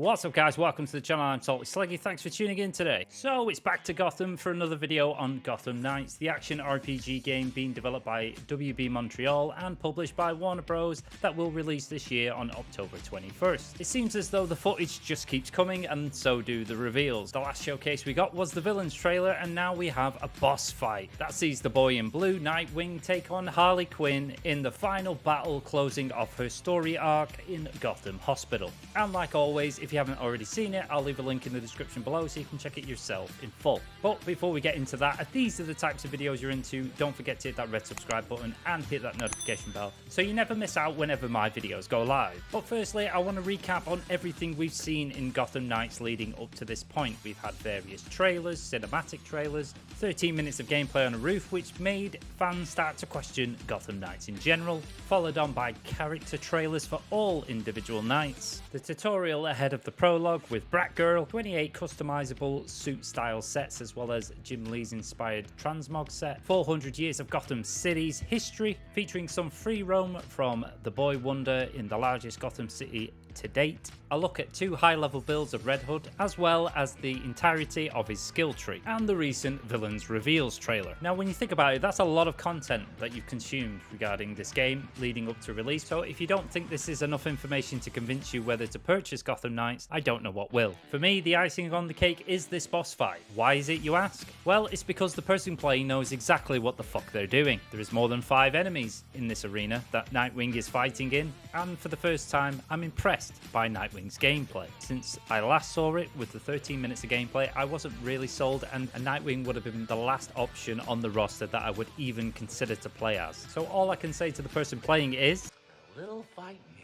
What's up guys, welcome to the channel. I'm Salty Sleggy, thanks for tuning in today. So it's back to Gotham for another video on Gotham Knights, the action RPG game being developed by WB Montreal and published by Warner Bros. That will release this year on October 21st. It seems as though the footage just keeps coming and so do the reveals. The last showcase we got was the villains trailer and now we have a boss fight. That sees the boy in blue, Nightwing, take on Harley Quinn in the final battle closing off her story arc in Gotham Hospital. And like always, if you haven't already seen it, I'll leave a link in the description below so you can check it yourself in full. But before we get into that, if these are the types of videos you're into, don't forget to hit that red subscribe button and hit that notification bell so you never miss out whenever my videos go live. But firstly, I want to recap on everything we've seen in Gotham Knights leading up to this point. We've had various trailers, cinematic trailers, 13 minutes of gameplay on a roof, which made fans start to question Gotham Knights in general, followed on by character trailers for all individual knights, the tutorial ahead of the prologue with Bratgirl, 28 customizable suit style sets as well as Jim Lee's inspired transmog set, 400 years of Gotham City's history featuring some free roam from the Boy Wonder in the largest Gotham City to date, a look at 2 high-level builds of Red Hood, as well as the entirety of his skill tree, and the recent Villains Reveals trailer. Now when you think about it, that's a lot of content that you've consumed regarding this game leading up to release, so if you don't think this is enough information to convince you whether to purchase Gotham Knights, I don't know what will. For me, the icing on the cake is this boss fight. Why is it, you ask? Well, it's because the person playing knows exactly what the fuck they're doing. There is more than 5 enemies in this arena that Nightwing is fighting in, and for the first time, I'm impressed by Nightwing's gameplay. Since I last saw it with the 13 minutes of gameplay, I wasn't really sold, and a Nightwing would have been the last option on the roster that I would even consider to play as. So all I can say to the person playing is, a little fight new.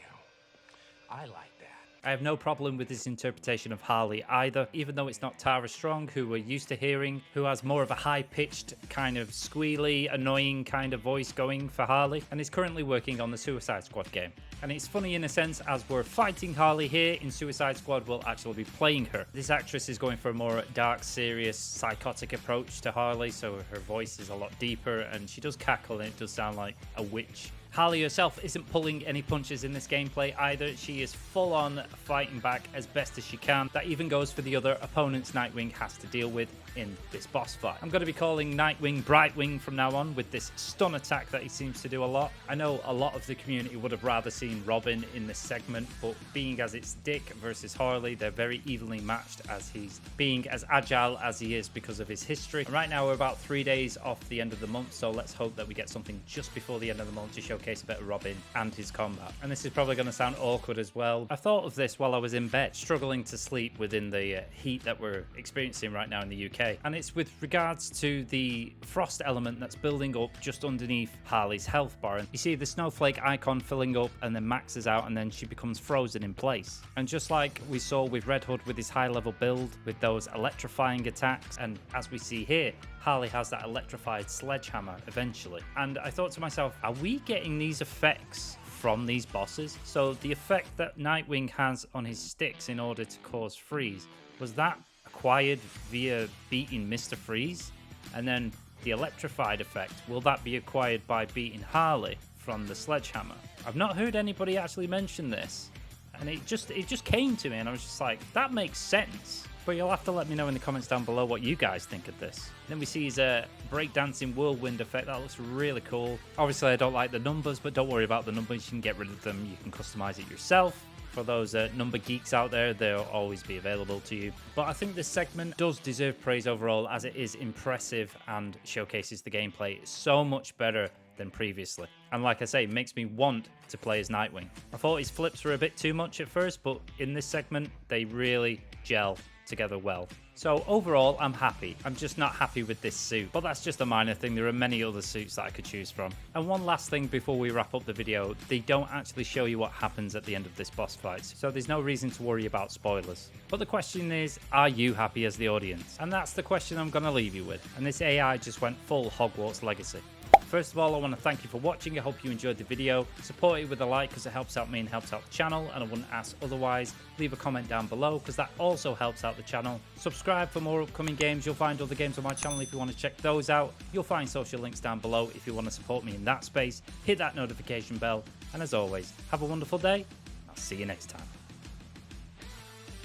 I like that. I have no problem with this interpretation of Harley either, even though it's not Tara Strong, who we're used to hearing, who has more of a high-pitched, kind of squealy, annoying kind of voice going for Harley, and is currently working on the Suicide Squad game. And it's funny in a sense, as we're fighting Harley here, in Suicide Squad we'll actually be playing her. This actress is going for a more dark, serious, psychotic approach to Harley, so her voice is a lot deeper, and she does cackle and it does sound like a witch. Harley herself isn't pulling any punches in this gameplay either. She is full on fighting back as best as she can. That even goes for the other opponents Nightwing has to deal with in this boss fight. I'm going to be calling Nightwing Brightwing from now on with this stun attack that he seems to do a lot. I know a lot of the community would have rather seen Robin in this segment, but being as it's Dick versus Harley, they're very evenly matched as he's being as agile as he is because of his history. And right now we're about 3 days off the end of the month, so let's hope that we get something just before the end of the month to showcase a bit of Robin and his combat. And this is probably going to sound awkward as well. I thought of this while I was in bed, struggling to sleep within the heat that we're experiencing right now in the UK. And it's with regards to the frost element that's building up just underneath Harley's health bar. And you see the snowflake icon filling up and then maxes out and then she becomes frozen in place. And just like we saw with Red Hood with his high level build with those electrifying attacks, and as we see here, Harley has that electrified sledgehammer eventually. And I thought to myself, are we getting these effects from these bosses? So the effect that Nightwing has on his sticks in order to cause freeze, was that acquired via beating Mr. Freeze? And then the electrified effect, will that be acquired by beating Harley from the sledgehammer? I've not heard anybody actually mention this, and it just came to me and I was just like, that makes sense. But you'll have to let me know in the comments down below what you guys think of this. Then we see his breakdancing whirlwind effect. That looks really cool. Obviously, I don't like the numbers, but don't worry about the numbers. You can get rid of them. You can customize it yourself. For those number geeks out there, they'll always be available to you. But I think this segment does deserve praise overall, as it is impressive and showcases the gameplay so much better than previously. And like I say, it makes me want to play as Nightwing. I thought his flips were a bit too much at first, but in this segment, they really gel together well. So overall, I'm happy. I'm just not happy with this suit, but that's just a minor thing. There are many other suits that I could choose from. And one last thing before we wrap up the video, they don't actually show you what happens at the end of this boss fight, so there's no reason to worry about spoilers. But the question is, are you happy as the audience? And that's the question I'm going to leave you with. And this AI just went full Hogwarts Legacy. First of all, I want to thank you for watching. I hope you enjoyed the video. Support it with a like because it helps out me and helps out the channel, and I wouldn't ask otherwise. Leave a comment down below because that also helps out the channel. Subscribe for more upcoming games. You'll find other games on my channel if you want to check those out. You'll find social links down below if you want to support me in that space. Hit that notification bell, and as always, have a wonderful day. I'll see you next time.